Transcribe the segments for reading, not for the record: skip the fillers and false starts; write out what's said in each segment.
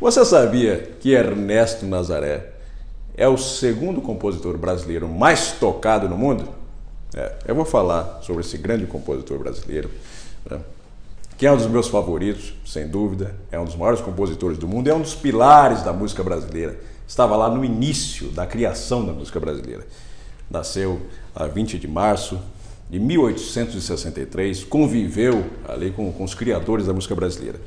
Você sabia que Ernesto Nazaré é o segundo compositor brasileiro mais tocado no mundo? Eu vou falar sobre esse grande compositor brasileiro, né, que é um dos meus favoritos, sem dúvida, é um dos maiores compositores do mundo, é um dos pilares da música brasileira. Estava lá no início da criação da música brasileira. Nasceu a 20 de março de 1863, conviveu ali com os criadores da música brasileira.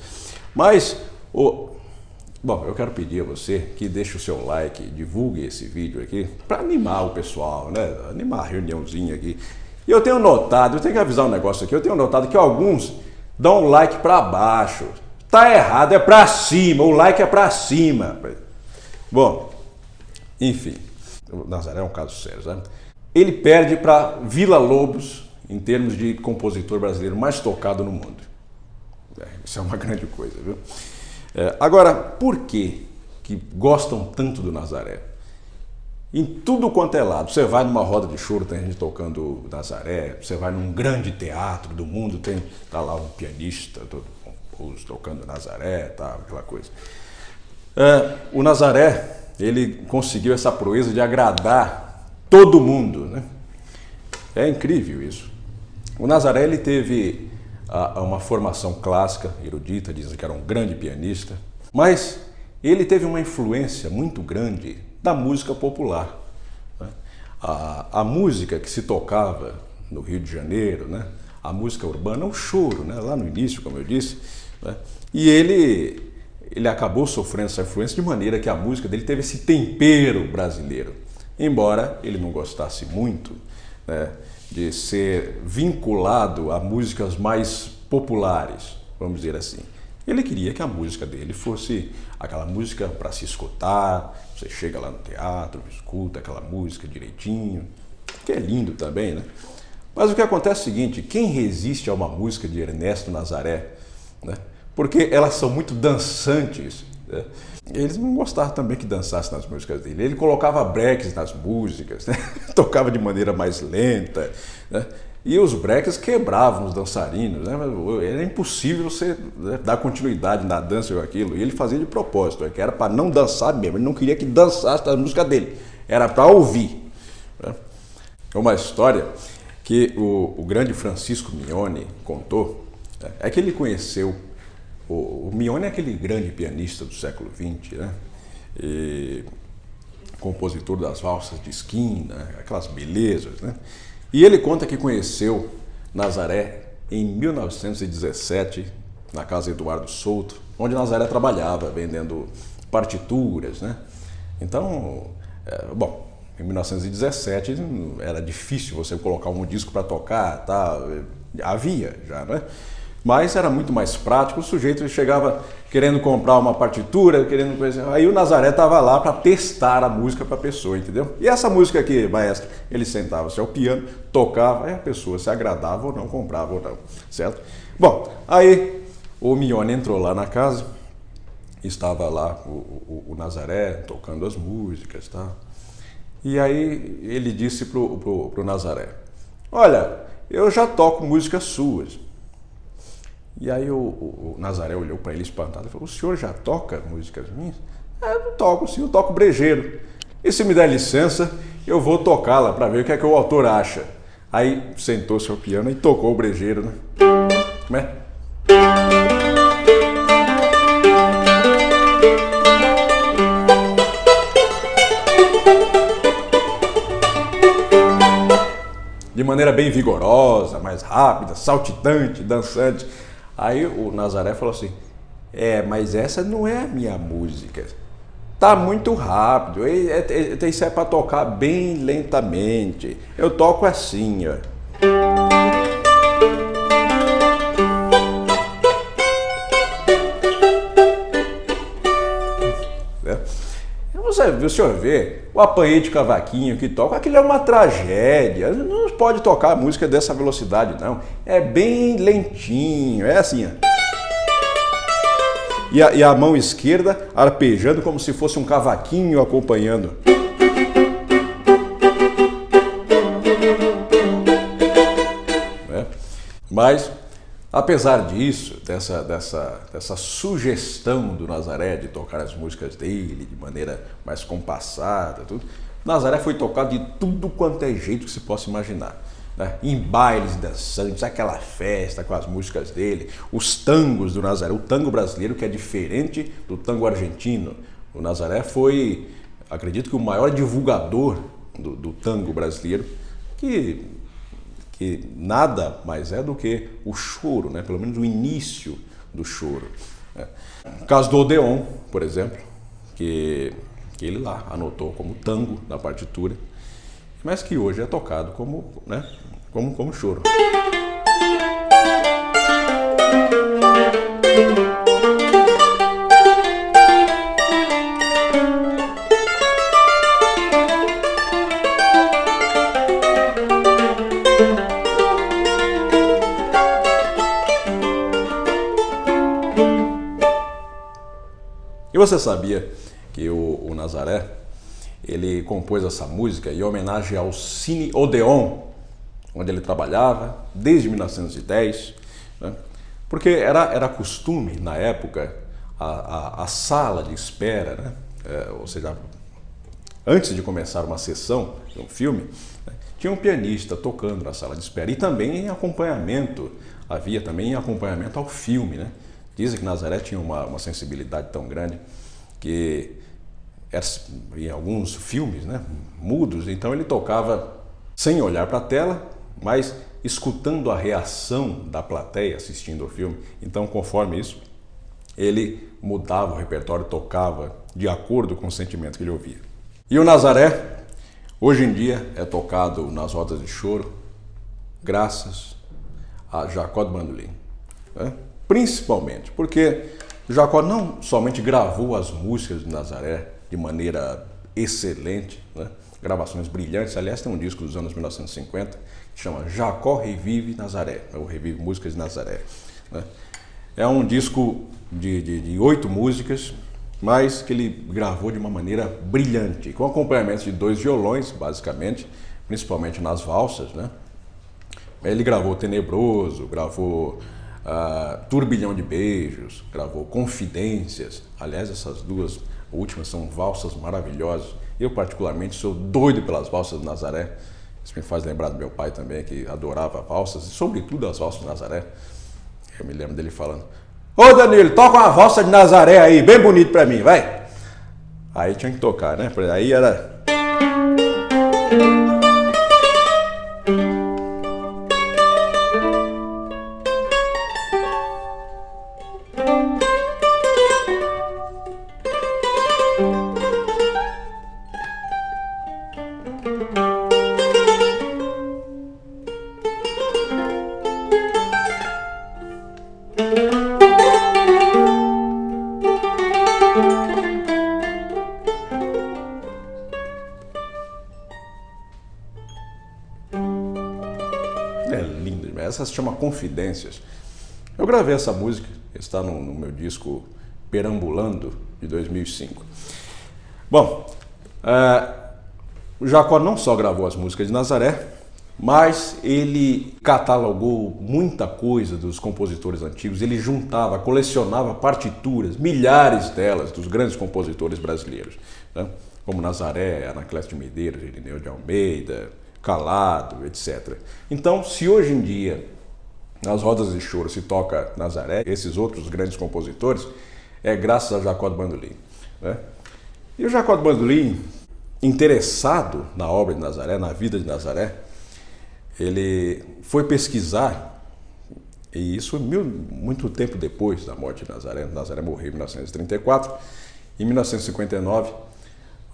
Mas, bom, eu quero pedir a você que deixe o seu like, divulgue esse vídeo aqui, para animar o pessoal, né? Animar a reuniãozinha aqui. E eu tenho notado, eu tenho que avisar um negócio aqui, eu tenho notado que alguns dão um like para baixo. Tá errado, é para cima, o like é para cima. Bom, enfim, o Nazaré é um caso sério, sabe? Ele perde para Villa-Lobos em termos de compositor brasileiro mais tocado no mundo. Isso é uma grande coisa, viu? Agora, por que gostam tanto do Nazaré? Em tudo quanto é lado, você vai numa roda de choro, tem gente tocando Nazaré, você vai num grande teatro do mundo, tá lá um pianista, todos tocando Nazaré, tá, aquela coisa. O Nazaré, ele conseguiu essa proeza de agradar todo mundo, né? É incrível isso. O Nazaré, ele teve uma formação clássica, erudita, dizem que era um grande pianista, mas ele teve uma influência muito grande da música popular, né? A música que se tocava no Rio de Janeiro, né? A música urbana, o choro, né? Lá no início, como eu disse, né? E ele acabou sofrendo essa influência de maneira que a música dele teve esse tempero brasileiro, embora ele não gostasse muito, né, de ser vinculado a músicas mais populares, vamos dizer assim. Ele queria que a música dele fosse aquela música para se escutar, você chega lá no teatro, escuta aquela música direitinho, que é lindo também, né? Mas o que acontece é o seguinte, quem resiste a uma música de Ernesto Nazaré, né? Porque elas são muito dançantes, né? Eles não gostavam também que dançasse nas músicas dele. Ele colocava breaks nas músicas, né? Tocava de maneira mais lenta, né? E os breaks quebravam os dançarinos, né? Era impossível você, né, dar continuidade na dança ou aquilo. E ele fazia de propósito, que era para não dançar mesmo. Ele não queria que dançasse a música dele, era para ouvir, né? Uma história que o grande Francisco Mignone contou, é que ele conheceu o Mignone, é aquele grande pianista do século XX, né? E compositor das valsas de esquina, aquelas belezas, né? E ele conta que conheceu Nazaré em 1917, na casa Eduardo Souto, onde Nazaré trabalhava, vendendo partituras, né? Então, bom, em 1917 era difícil você colocar um disco para tocar, tá? Havia já, né? Mas era muito mais prático, o sujeito chegava querendo comprar uma partitura, querendo coisa. Aí o Nazaré estava lá para testar a música para a pessoa, entendeu? E essa música aqui, maestro, ele sentava-se ao piano, tocava, aí a pessoa se agradava ou não, comprava ou não, certo? Bom, aí o Mignone entrou lá na casa, estava lá o Nazaré tocando as músicas, tá? E aí ele disse pro Nazaré, olha, eu já toco músicas suas. E aí o Nazaré olhou para ele espantado e falou, o senhor já toca músicas minhas? Eu não toco, sim, eu toco brejeiro. E se me der licença, eu vou tocá-la para ver o que é que o autor acha. Aí sentou-se ao piano e tocou o brejeiro, né? Como é? De maneira bem vigorosa, mais rápida, saltitante, dançante. Aí o Nazaré falou assim, mas essa não é a minha música, tá muito rápido, isso é para tocar bem lentamente, eu toco assim, ó. O senhor vê, o apanhei de cavaquinho que toca, aquilo é uma tragédia, não pode tocar a música dessa velocidade não, é bem lentinho, é assim, ó. E a mão esquerda arpejando como se fosse um cavaquinho acompanhando. Mas Apesar disso, dessa sugestão do Nazaré de tocar as músicas dele de maneira mais compassada, tudo, Nazaré foi tocado de tudo quanto é jeito que se possa imaginar. Né? Em bailes dançantes, aquela festa com as músicas dele, os tangos do Nazaré, o tango brasileiro que é diferente do tango argentino. O Nazaré foi, acredito que o maior divulgador do tango brasileiro, que nada mais é do que o choro, né? Pelo menos o início do choro. Né? O caso do Odeon, por exemplo, que ele lá anotou como tango na partitura, mas que hoje é tocado como, né, como choro. E você sabia que o Nazaré, ele compôs essa música em homenagem ao Cine Odeon, onde ele trabalhava desde 1910, né? Porque era costume, na época, a sala de espera, né? Ou seja, antes de começar uma sessão de um filme, né? Tinha um pianista tocando na sala de espera e também em acompanhamento, havia também acompanhamento ao filme, né? Dizem que Nazaré tinha uma sensibilidade tão grande que em alguns filmes, né, mudos, então ele tocava sem olhar para a tela, mas escutando a reação da plateia assistindo ao filme. Então, conforme isso, ele mudava o repertório, tocava de acordo com o sentimento que ele ouvia. E o Nazaré, hoje em dia, é tocado nas rodas de choro, graças a Jacó do Bandolim, né? Principalmente porque Jacó não somente gravou as músicas de Nazaré de maneira excelente, né? Gravações brilhantes. Aliás, tem um disco dos anos 1950 que chama Jacó Revive Nazaré, ou Revive Músicas de Nazaré, né? É um disco de 8 músicas, mas que ele gravou de uma maneira brilhante, com acompanhamento de 2 violões, basicamente, principalmente nas valsas, né? Ele gravou Tenebroso, gravou Turbilhão de Beijos, gravou Confidências. Aliás, essas 2 últimas são valsas maravilhosas. Eu, particularmente, sou doido pelas valsas de Nazaré. Isso me faz lembrar do meu pai também, que adorava valsas, e sobretudo as valsas de Nazaré. Eu me lembro dele falando: "Ô Danilo, toca uma valsa de Nazaré aí, bem bonito pra mim, vai!" Aí tinha que tocar, né? Aí era... É lindo demais. Essa se chama Confidências. Eu gravei essa música, está no meu disco Perambulando, de 2005. Bom, o Jacó não só gravou as músicas de Nazaré, mas ele catalogou muita coisa dos compositores antigos. Ele juntava, colecionava partituras, milhares delas, dos grandes compositores brasileiros, né? Como Nazaré, Anacleto de Medeiros, Irineu de Almeida, Calado, etc. Então, se hoje em dia nas rodas de choro se toca Nazaré, esses outros grandes compositores, é graças a Jacó do Bandolim, né? E o Jacó do Bandolim, interessado na obra de Nazaré, na vida de Nazaré, ele foi pesquisar, e isso muito tempo depois da morte de Nazaré. Nazaré morreu em 1934. Em 1959,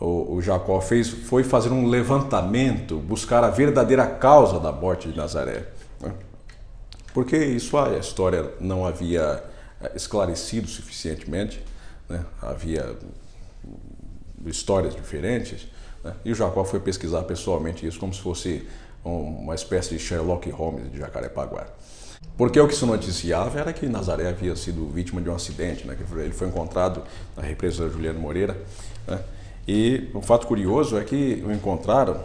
o Jacó foi fazer um levantamento, buscar a verdadeira causa da morte de Nazaré, né? Porque isso a história não havia esclarecido suficientemente, né? Havia histórias diferentes, né? E o Jacó foi pesquisar pessoalmente isso, como se fosse uma espécie de Sherlock Holmes de Jacarepaguá. Porque o que se noticiava era que Nazaré havia sido vítima de um acidente, né? Ele foi encontrado na represa da Juliano Moreira, né? E um fato curioso é que o encontraram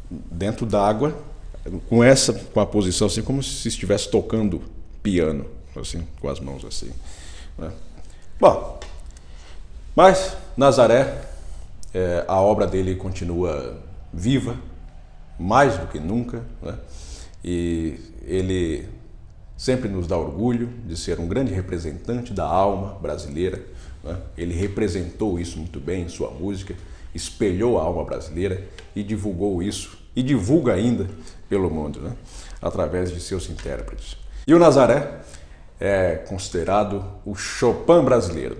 dentro d'água, com a posição assim como se estivesse tocando piano, assim, com as mãos assim. Né? Bom, mas Nazaré, a obra dele continua viva, mais do que nunca, né? E ele sempre nos dá orgulho de ser um grande representante da alma brasileira, né? Ele representou isso muito bem em sua música, espelhou a alma brasileira e divulgou isso, e divulga ainda pelo mundo, né? Através de seus intérpretes. E o Nazaré é considerado o Chopin brasileiro.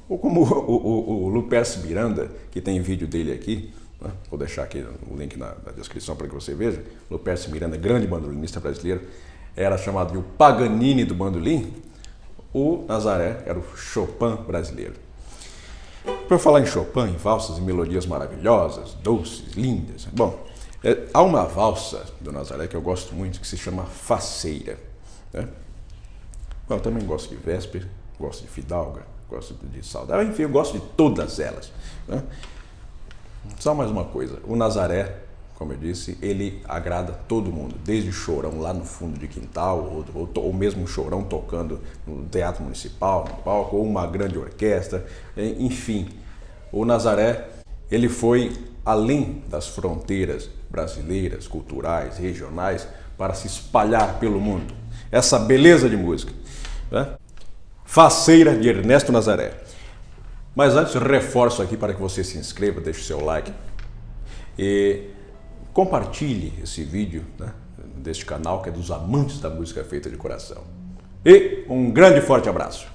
Ou como o Lupercio Miranda, que tem vídeo dele aqui, né? Vou deixar aqui o link na descrição para que você veja. Lupercio Miranda, grande bandolinista brasileiro, era chamado de o Paganini do bandolim. O Nazaré era o Chopin brasileiro. Para falar em Chopin, em valsas e melodias maravilhosas, doces, lindas, bom, há uma valsa do Nazaré que eu gosto muito, que se chama Faceira, né? Bom, eu também gosto de Vésper, gosto de Fidalga, gosto de Saudade, enfim, eu gosto de todas elas, né? Só mais uma coisa, o Nazaré, como eu disse, ele agrada todo mundo, desde o chorão lá no fundo de quintal, ou mesmo um chorão tocando no Teatro Municipal, no palco, ou uma grande orquestra, enfim. O Nazaré, ele foi além das fronteiras brasileiras, culturais, regionais, para se espalhar pelo mundo. Essa beleza de música, né? Faceira, de Ernesto Nazaré. Mas antes, reforço aqui para que você se inscreva, deixe o seu like e compartilhe esse vídeo, né, deste canal que é dos amantes da música feita de coração. E um grande e forte abraço.